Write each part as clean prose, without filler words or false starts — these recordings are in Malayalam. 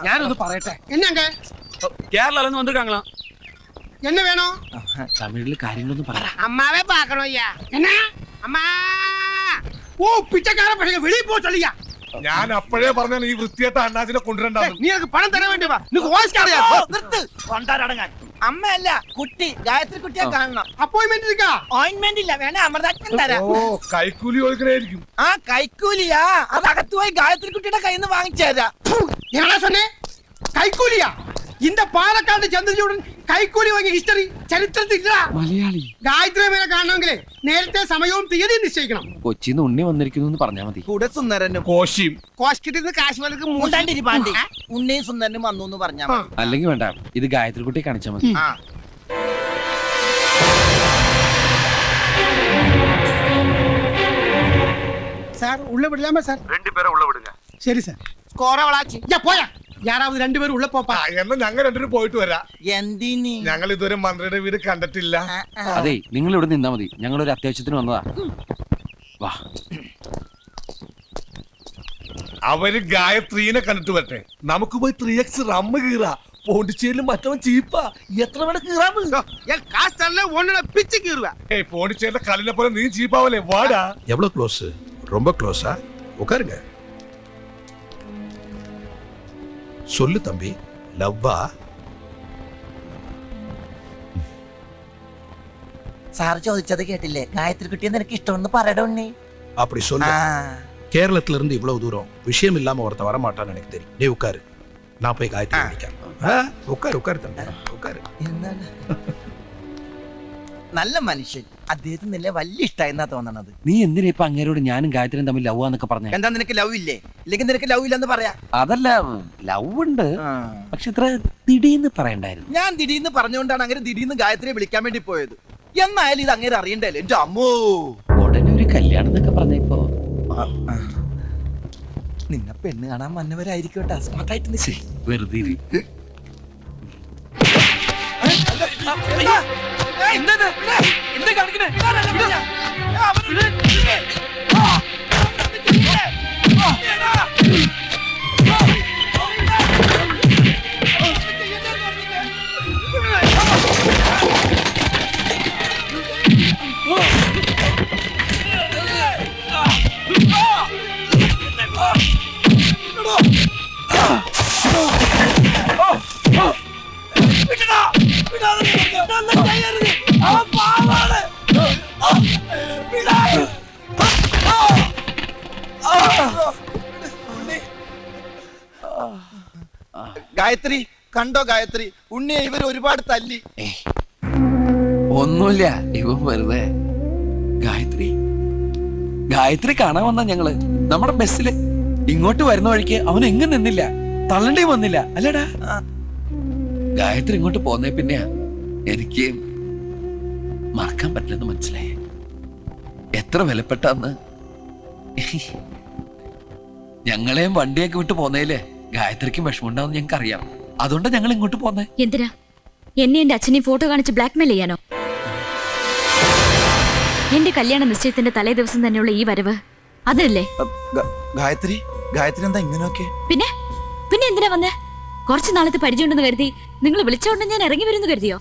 ഞാനൊന്ന് പറയട്ടെ. കേരള വന്നിരിക്കാங்களா? என்ன வேணும்? തമിഴില് കാര്യങ്ങളൊന്നും പറ. அம்மாவே பார்க்கணும் ஐயா. என்ன அம்மா? ஓ பிச்சைக்கார பசங்க வெளிய போ சொல்லியா. ഞാൻ അപ്പോഴേ പറഞ്ഞാൽ ഈ വൃത്തിയായിട്ട അണ്ണാച്ചിനെ കൊണ്ടുവരണ്ട. നീ എനിക്ക് പണം തരാൻ വേണ്ടി വാ. നിനക്ക് വോയിസ്കാരയാ. നിർത്ത്. കൊണ്ടാരടങ്ങാൻ. അമ്മയല്ല കുട്ടി ഗായത്രി കുട്ടിയെ കാണണം. അപ്പോയിന്റ്മെന്റ് ഇരിക്കാ. ഓയിന്റ്മെന്റ് ഇല്ല വേണേ അമൃതാക്ഷൻ തരാം. ഓ കൈക്കൂലി കൊടുക്കണായിരിക്കും. ആ കൈക്കൂലിയാ അത് അകത്ത് പോയി ഗായത്രി കുട്ടിയുടെ കയ്യിൽ നിന്ന് വാങ്ങിച്ചു തരാം. என்னடா சொன்னே? கைக்கூலியா? இந்த പാലക്കാട് ചന്ദ്രചൂഡൻ കൈക്കൂലി വാങ്ങിയ ഹിസ്റ്ററി ചരിത്രത്തിൽ ഇല്ല. മലയാളി ഗായത്രി മേനെ കാണണമെങ്കിൽ നേരത്തെ സമയവും തീയതി നിശ്ചയിക്കണം. കൊച്ചിന്ന് ഉണ്ണി വന്നിരിക്കുന്നു പറഞ്ഞാ മതി. കൂടെ സുന്ദരനും കോശിയും കോസ്കിട്ടിന്ന് കാശ്മീർക്ക് മൂണ്ടാണ്ടിരിപ്പാണ്ടി ഉണ്ണിയും സുന്ദരനും വന്നു എന്ന് പറഞ്ഞാ അല്ലെങ്കിൽ വേണ്ട, ഇത് ഗായത്രി കുട്ടി കാണിച്ചാ മതി. സാർ ഉള്ള വിടലാമോ സാർ? 2 பேரை உள்ள விடுங்க. ശരി സാർ. സ്കോറവളാച്ചി പോയാ യാരാவது 2 പേര് ഉള്ള പോപ്പാ. എന്നാ ഞങ്ങൾ രണ്ടുപേരും പോയിട്ട് വരാം. എന്തിനി ഞങ്ങൾ ഇതുവരെ മന്ത്രിയുടെ വീട് കണ്ടിട്ടില്ല. അതെ, നിങ്ങൾ ഇവിടെ നിന്നാ മതി, ഞങ്ങളൊരു അത്യാവശ്യത്തിന് വന്നതാ. വാ. അവര് ഗായത്രീനെ കണ്ടിട്ട് വരട്ടെ. നമുക്ക് പോയി 3x റമ്മ് കീറാ. പോണ്ടിച്ചേരിലും മറ്റവൻ ചീപ്പാ. എത്ര വേണം കീറാന്ന്? காசு தரல ஒண்ணு பிச்சு கீறுவேன். ഏയ് പോണ്ടിച്ചേരിലെ കല്ലിനെ പോലെ നീ ചീപ്പാവല്ലേ? വാടാ. எவ்வளவு க்ளோஸ்? ரொம்ப க்ளோஸா? உட்காருங்க. சொல்லு தம்பி, லவ்வா? സാർ ചോദിച്ചത് കേട്ടില്ലേ? ഗായത്രി കുട്ടിയെ നിനക്ക് ഇഷ്ടമെന്ന് പറയട ഉണ്ണി. அப்படி சொல்லு. கேரளத்துல இருந்து இவ்வளவு தூரம் விஷயம் இல்லாம ஒருத்த வர மாட்டான்னு எனக்கு தெரியும். நீ உட்காரு, நான் போய் காயத்ரி விളിക്കാം. உட்காரு உட்காரு தம்பி, உட்காரு. എന്താണ് നല്ല മനുഷ്യൻ. അദ്ദേഹത്തിന് നിന്നെ വലിയ ഇഷ്ടമായെന്നാ തോന്നണത്. നീ എന്തിനാ ഇപ്പൊ അങ്ങേരോട് ഞാനും ഗായത്രിയും തമ്മിൽ ലവ് എന്നൊക്കെ പറഞ്ഞേ? എന്താ നിനക്ക് ലവ് ഇല്ലേ? ഇല്ലെങ്കിൽ നിനക്ക് ലവ് ഇല്ലെന്ന് പറയാ. അതല്ല, ലവ് ഉണ്ട്, പക്ഷെ ഇത്ര ദിടീന്ന് പറയണ്ടായിരുന്നു. ഞാൻ ദിടീന്ന് പറഞ്ഞുകൊണ്ടാണ് അങ്ങനെ ദിടീന്ന് ഗായത്രിയെ വിളിക്കാൻ വേണ്ടി പോയത്. എന്നായാലും ഇത് അങ്ങനെ അറിയണ്ടല്ലേ എന്റെ അമ്മോ. ഉടനെ ഒരു കല്യാണം എന്നൊക്കെ പറഞ്ഞപ്പോ നിന്നെ പെണ്ണ് കാണാൻ വന്നവരായിരിക്കട്ടെ. സ്മാർട്ടായിട്ട് വെറുതെ ഇരി. ഗായത്രി കണ്ടോ? ഗായത്രി ഉണ്ണിയെ ഇവർ ഒരുപാട് തല്ലി. ഒന്നുമില്ല, ഇവ വെറുതെ. ഗായത്രി ഗായത്രി കാണാൻ വന്ന ഞങ്ങള് നമ്മുടെ ബസ്സില് ഇങ്ങോട്ട് വരുന്ന വഴിക്ക് അവൻ എങ്ങും നിന്നില്ല, തള്ളണ്ടി വന്നില്ല അല്ലടാ. ഗായത്രി ഇങ്ങോട്ട് പോന്നേ പിന്നെയാ എനിക്ക് മറക്കാൻ പറ്റില്ലെന്ന് മനസ്സിലായി. എത്ര വിലപ്പെട്ടാന്ന്. ഞങ്ങളെയും വണ്ടിയൊക്കെ വിട്ട് പോന്നേലേ ഗായത്രിക്കും വിഷമമുണ്ടാവും ഞങ്ങൾക്ക് അറിയാം. അതുകൊണ്ട് ഞങ്ങൾ ഇങ്ങോട്ട് പോന്നേ. എന്തിനാ? എന്നെ എന്റെ അച്ഛനെയും ഫോട്ടോ കാണിച്ച് ബ്ലാക്ക്മെയിൽ ചെയ്യാനോ? എന്റെ കല്യാണ നിശ്ചയത്തിന്റെ തലേ ദിവസം തന്നെയുള്ള ഈ വരവ് അതല്ലേ? ഗായത്രി ഗായത്രി എന്താ ഇങ്ങനെയൊക്കെ? പിന്നെ പിന്നെ എന്തിനാ വന്നേ? കുറച്ചു നാളത്തെ പരിചയമുണ്ടെന്ന് കരുതി നിങ്ങൾ വിളിച്ചോണ്ട് ഞാൻ ഇറങ്ങി വരുന്നു കരുതിയോ?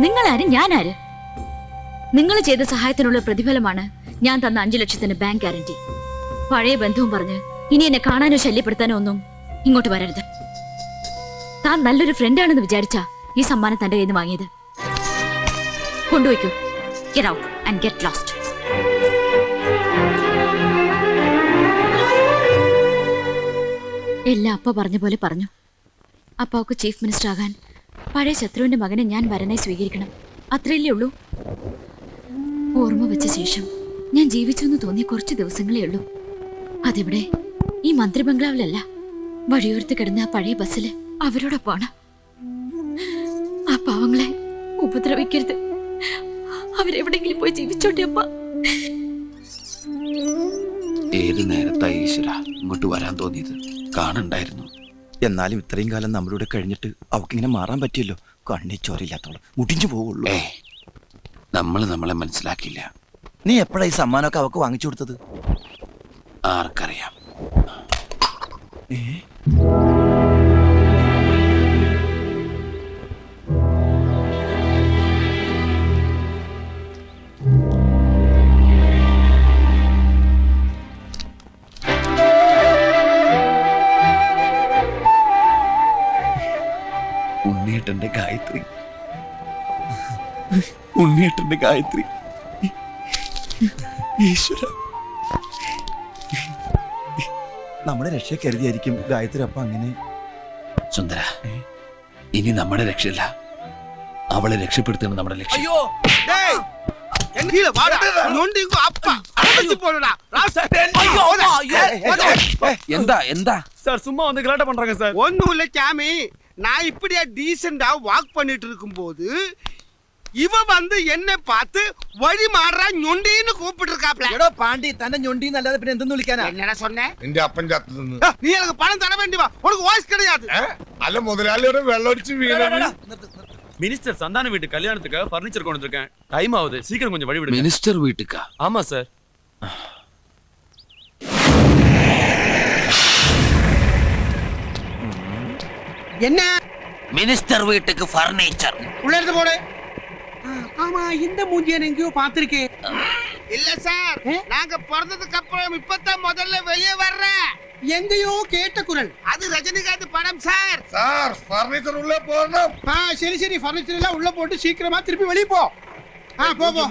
നിങ്ങളാരും ഞാനാര്? നിങ്ങൾ ചെയ്ത സഹായത്തിനുള്ള പ്രതിഫലമാണ് ഞാൻ തന്ന 5 ലക്ഷത്തിന് ബാങ്ക് ഗ്യാരണ്ടി. പഴയ ബന്ധവും പറഞ്ഞ് ഇനി എന്നെ കാണാനോ ശല്യപ്പെടുത്താനോ ഒന്നും ഇങ്ങോട്ട് വരരുത്. താൻ നല്ലൊരു ഫ്രണ്ടാണെന്ന് വിചാരിച്ചാ ഈ സമ്മാനം തന്റെ കയ്യിൽ നിന്ന് വാങ്ങിയത്. കൊണ്ടുപോയിക്കോ. Get out and get lost. എല്ലാം അപ്പ പറഞ്ഞ പോലെ പറഞ്ഞു. അപ്പാവുക്ക് ചീഫ് മിനിസ്റ്റർ ആകാൻ പഴയ ശത്രുവിന്റെ മകനെ ഞാൻ വരനായി സ്വീകരിക്കണം. അത്രയല്ലേ ഉള്ളൂ. ഓർമ്മ വെച്ച ശേഷം ഞാൻ ജീവിച്ചു എന്ന് തോന്നിയ കുറച്ച് ദിവസങ്ങളേ ഉള്ളൂ. അതെവിടെ? ഈ മന്ത്രി ബംഗ്ലാവിലല്ല, വഴിയോരത്ത് കിടന്ന ആ പഴയ ബസ്സില് അവരോടൊപ്പമാണ്. ആ പാവങ്ങളെ ഉപദ്രവിക്കരുത്. അവരെവിടെങ്കിലും പോയി ജീവിച്ചോട്ടെ അപ്പ. ഏത് നേരത്തായി ഈശ്വര ഇങ്ങോട്ട് വരാൻ തോന്നിയത്? കാണണ്ടായിരുന്നു. എന്നാലും ഇത്രയും കാലം നമ്മളിവിടെ കഴിഞ്ഞിട്ട് അവക്കിങ്ങനെ മാറാൻ പറ്റിയല്ലോ. കണ്ണി ചോരയില്ലാത്തോളം മുടിഞ്ഞു പോവുള്ളൂ. നമ്മളെ മനസ്സിലാക്കിയില്ല. നീ എപ്പോഴാ ഈ സമ്മാനമൊക്കെ അവക്ക് വാങ്ങിച്ചു കൊടുത്തത്? ആർക്കറിയാം. ഉണ്ണിയേട്ടന്റെ ഗായത്രി, ഉണ്ണിയേട്ടന്റെ ഗായത്രി. ഈശ്വര, നമ്മുടെ രക്ഷ കരുതിയായിരിക്കും ഗായത്രി അപ്പ അങ്ങനെ. സുന്ദര, ഇനി നമ്മുടെ രക്ഷയില്ല, അവളെ രക്ഷപ്പെടുത്തുന്നത് നമ്മുടെ ലക്ഷ്യം. ஐயோ டேய் எங்க கீழ வாடா நொண்டி இங்க அப்பா அடிச்சு போடுடா ராசா ஐயோ എന്താ എന്താ சார் சும்மா வந்து கலாட்ட பண்றாங்க சார். ஒண்ணும் இல்ல சாமி, நான் இப்படியே டீசெண்டா வாக் பண்ணிட்டு இருக்கும்போது இவ வந்து என்ன பார்த்து வழி மாறா ഞൊണ്ടിன்னு கூப்பிட்டு இருக்காப்ல. എടോ പാണ്ടി, തന്നെ ഞൊണ്ടി എന്നല്ലാതെ പിന്നെ എന്തെന്ന് വിളിക്കാനാ? என்னடா சொன்னே? നിന്റെ അപ്പൻ ചത്തു നിന്ന്. நீ எனக்கு பணம் தர வேண்டி வா, உனக்கு வாய்ஸ் கிடையாது. അല്ല മുതലാളിയുടെ വെള്ളമടിച്ച് വീണത്. மினிஸ்டர் சந்தான வீட்டு கல்யாணத்துக்கு ஃபர்னிச்சர் கொண்டு வந்திருக்கேன். டைம் ஆகுது, சீக்கிரம் கொஞ்சம் வழி விடுங்க. മിനിസ്റ്റർ വീട്ടുക്കാ? ஆமா சார். என்ன മിനിസ്റ്റർ വീട്ടുക്ക് ഫർണിച്ചർ. உள்ள இருந்து போடு. ஆமா, இந்த மூஞ்சியை நான் எங்கேயோ பார்த்திருக்கேன். இல்ல சார், நாங்க பிறந்ததுக்கு அப்புறம் இப்பதான் முதல்ல வெளியே வர்றேன். எங்கேயோ கேட்ட குரல். அது ரஜினிகாந்த் படம் சார். സാർ ഫർണിച്ചർ ഉള്ളിൽ പോകണം. சரி சரி, ஃபர்னிச்சர் எல்லாம் உள்ள போட்டு சீக்கிரமா திருப்பி வெளியே போ. போ போ.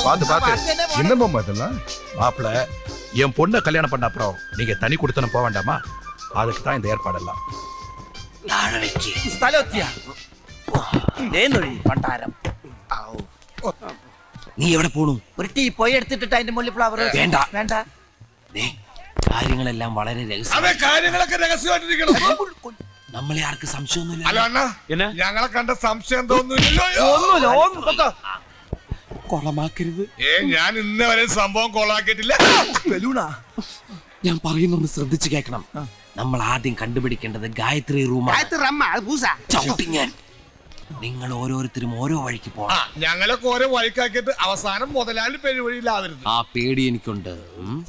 பாத்து பாத்து. என்ன மாமா இதெல்லாம்? மாப்பிள, என் பொண்ணை கல்யாணம் பண்ண அப்புறம் நீங்க தனி கொடுத்தன போக வேண்டாமா? அதுக்கு தான் இந்த ஏற்பாடெல்லாம். സ്ഥലമെത്തിയാ? ദേ നൊഴി, പണ്ടാരം. നീ എവിടെ പോണു? ഒരു ടീ പോയി എടുത്തിട്ട് അതിന്റെ മുകളിൽ ഫ്ലവർ വേണ്ട. വേണ്ട. ദേ, കാര്യങ്ങളെല്ലാം വളരെ രഹസ്യം. അതെ, കാര്യങ്ങളൊക്കെ രഹസ്യമായിട്ടിരിക്കണം. നമ്മളെ ആർക്ക് സംശയമൊന്നുമില്ല. അല്ല അണ്ണാ, என்ன? ഞങ്ങളെ കണ്ട സംശയം തോന്നുന്നില്ലല്ലോ. കൊളമാക്കരുത്. ഞാൻ ഇന്നേ വരെ സംഭവം കൊളാക്കിയിട്ടില്ല. ബലൂണാ? ഞാൻ പറയുന്നൊന്ന് ശ്രദ്ധിച്ചു കേൾക്കണം. നമ്മൾ ആദ്യം കണ്ടുപിടിക്കേണ്ടത് ഗായത്രി റൂമാണ്. காயத்ரி அம்மா, அது பூசா. ചവിട്ടി ഞാൻ. നിങ്ങൾ ഓരോരുത്തരും ഓരോ വഴിക്ക് പോകണം. ഞങ്ങളൊക്കെ ഓരോ വഴിക്കാക്കിയിട്ട് അവസാനം മുതലാളി പെരുവഴിയിലാവരുത്. ആ പേടി എനിക്കുണ്ട്.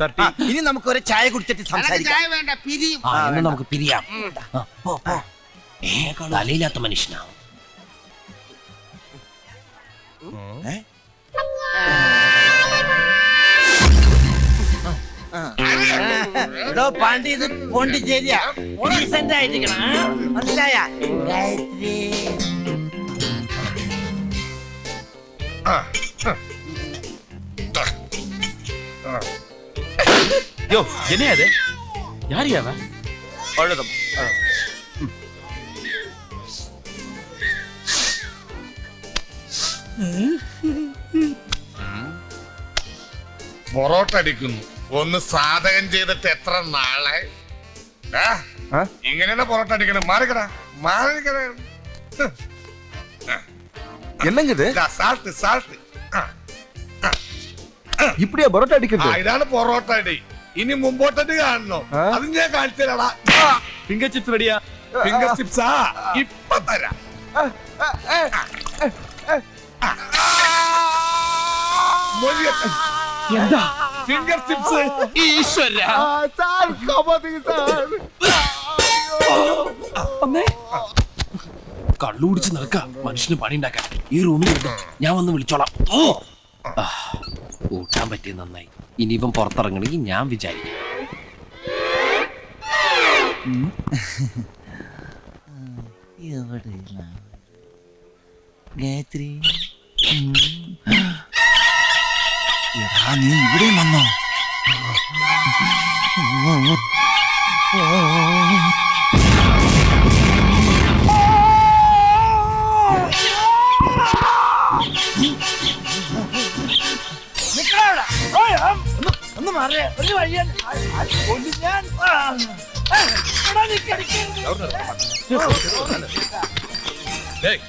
Sir tea. ഇനി നമുക്ക് ഒരു ചായ കുടിച്ചിട്ട് எனக்கு സംസാരിക്കാം. சாய வேண்டாம், பிரியும். ആ, എന്നാ നമുക്ക് പിരിയാം. ആ, പോ, പോ. തലയില്ലാത്ത മനുഷ്യനാ. എടോ പാണ്ടി, ഇത് പോണ്ടിച്ചേരിയാ. ഡീസന്റ് ആയിരിക്കണം, മനസ്സിലായ? ഗായത്രി. யோ, என்னையா அது? யார் அவன்? அவ்வளவுதான். പൊറോട്ട അടിക്കുന്നു. ഒന്ന് സാധകം ചെയ്തിട്ട് എത്ര നാളെ? ഇങ്ങനെയാണ് പൊറോട്ട അടിക്കണം. മാറിക്കടാ, മാറിക്കടാ. என்னங்குது? Salt salt. இப்படியா பரோட்டா அடிக்கிறது? ഇതാണ് പൊറോട്ട അടി. ഇനി മുമ്പോട്ടടി കാണണോ? അത് ഞാൻ കാണിച്ചു തരാടാ. ஃபிங்கர் சிப்ஸ் ரெடியா? ഫിംഗർ ചിപ്സാ ഇപ്പൊ തരാം. എന്താ? Finger chips. ഈശ്വര, കള്ളുകുടിച്ച് നടക്ക മനുഷ്യന് പണി ഉണ്ടാക്കാൻ. ഈ റൂമിൽ ഞാൻ വന്ന് വിളിച്ചോളാം. കൂട്ടാൻ പറ്റിയ നന്നായി. ഇനി ഇവൻ പുറത്തിറങ്ങണമെങ്കിൽ ഞാൻ വിചാരിക്കും. ഗായത്രി, നീ ഇവിടെ വന്നോ? ഒന്ന് മാറിയ ഒരു വഴിയാണ്. டேய்,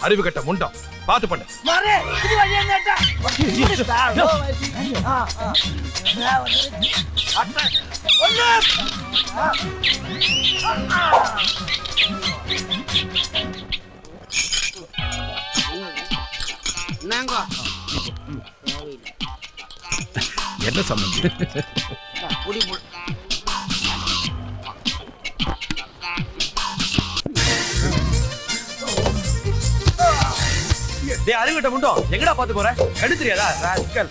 அறிவு கட்ட முண்டம், பாத்து பண்ணு. എന്നാങ്കോ എന്നെ സംബന്ധിച്ച് പുടി டேய் அறிவிட்ட முண்டோ எங்கடா பாத்து போற எடுத்துறியாடா ராஸ்கல்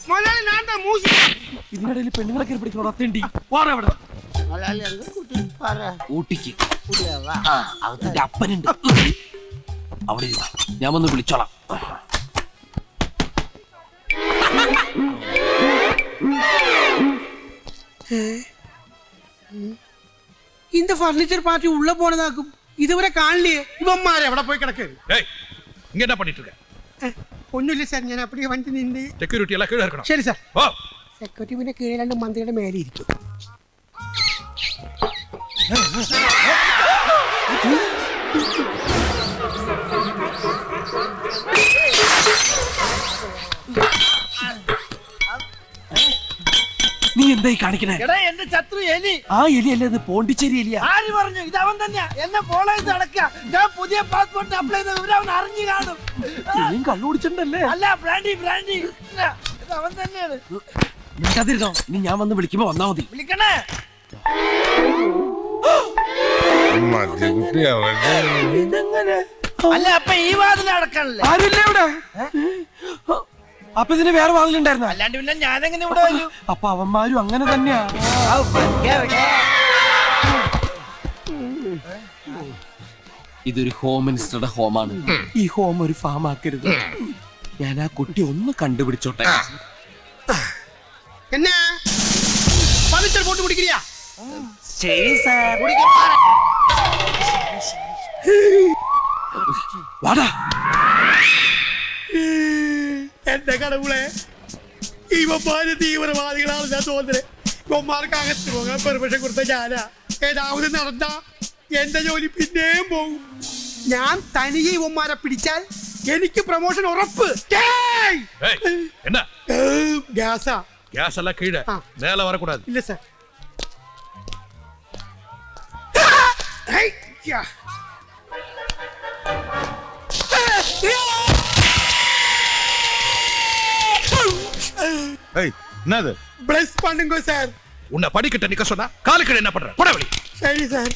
മുതലാളി ഞാൻ മൂശി ഇതിനിടയിൽ പെണ്ണുങ്ങളെ കയറി പിടിക്കണോ തെണ്ടി വാടാ അവിടെ മുതലാളി അത് കുട്ടി പറ ഊട്ടിക്ക് കുടിയാവാ അതിന്റെ അപ്പനുണ്ട് അവിടെ ഇരുന്നോ. ഞാൻ വന്ന് വിളിച്ചോളാം. இந்த ஃபர்னிச்சர் பார்ட்டி உள்ள போனதாக்கும் இதுவரை காணலையே இவன்மாരെ എവിടെ പോയി കിടക്ക് ஏய் இங்க என்ன பண்ணிட்டு இருக்க? ഒന്നുമില്ല സാർ ഞാൻ அப்படியே വണ്ടി നിന്ന് செக்யூரிட்டி எல்லாம் கீழே இருக்கணும். ശരി സാർ ஓ സെക്യൂരിറ്റി പിന്നെ കീഴിലാണ്ട് മന്ത്രിയുടെ മേലെ ഇരിക്കും നീ എന്തായി കാണിക്കണേ? എടാ എന്റെ ശത്രു എലി. ആ എലി അല്ലേ അത്? പോണ്ടിച്ചേരി എലിയാ. ആര് പറഞ്ഞു? ഇത് അവൻ തന്നെയാ. എന്നെ ഫോളോ ചെയ്ത് നടക്കുക. ഞാൻ പുതിയ പാസ്പോർട്ട് അപ്ലൈ ചെയ്ത വിവരം അവൻ അറിഞ്ഞു കാണും. നീയും കള്ളുപിടിച്ചിട്ടുണ്ടല്ലേ? അല്ല ബ്രാൻഡി ബ്രാൻഡി. ഇല്ല, ഇത് അവൻ തന്നെയാണ്. മിണ്ടാതിരുന്നോ. ഇനി ഞാൻ വന്ന് വിളിക്കുമ്പോ വന്നാ മതി. വിളിക്കണേ. ഇതെങ്ങനെ? അല്ല അപ്പൊ ഈ വാതിൽ അടക്കണല്ലേ? ആരുമില്ലേ ഇവിടെ? അപ്പൊ ഇതിന് വേറെ വാതിലുണ്ടായിരുന്ന? അല്ലാണ്ട് പിന്നെ ഞാനെങ്ങനെ ഇവിടെ വരും? അപ്പൊ അവന്മാരും അങ്ങനെ തന്നെയാ. ഇതൊരു ഹോം മിനിസ്റ്ററുടെ ഹോമാണ്. ഈ ഹോം ഒരു ഫാം ആക്കരുത്. ഞാൻ ആ കുട്ടി ഒന്ന് കണ്ടുപിടിച്ചോട്ടെ. എന്നാ ഫർണിച്ചർ പോട്ട് പിടിക്കില്ല ശരി സാർ. വാടാ. എന്റെ കടവുളെ ഇവന്മാര് തീവ്രവാദികളാണ് ഞാൻ തോന്നുന്നത്. ഇവന്മാർക്ക് അകത്ത് പോകാൻ പെർമിഷൻ കൊടുത്ത ഞാനാ. ഏതാവത് നടന്ന എന്റെ ജോലി പിന്നെയും പോകും. ഞാൻ തനിയെ ഇവന്മാരെ പിടിച്ചാൽ എനിക്ക് പ്രൊമോഷൻ ഉറപ്പ്. ஏய் என்ன? ഗ്യാസാ. கேஸ் எல்லாம் கீழே. ஆ. மேல வரக்கூடாது. ഇല്ല സാർ. ஏய் என்னது? ப்ளஸ் பண்ணுங்க சார். உன்னை படிக்கிட்ட நிக்க சொன்னா காலுக்கு என்ன பண்ற? போட வெளி. சரி சார்.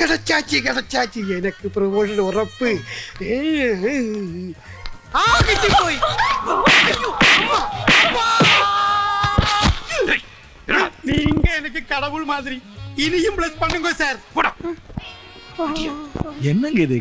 കിടച്ചാച്ചി എനിക്ക് പ്രൊമോഷൻ ഉറപ്പ്. ആ കിട്ടിപ്പോയി. நீங்க எனக்கு கடவுள் மாதிரி. இனியும் பிளஸ் பண்ணுங்க சார். என்னங்க இது?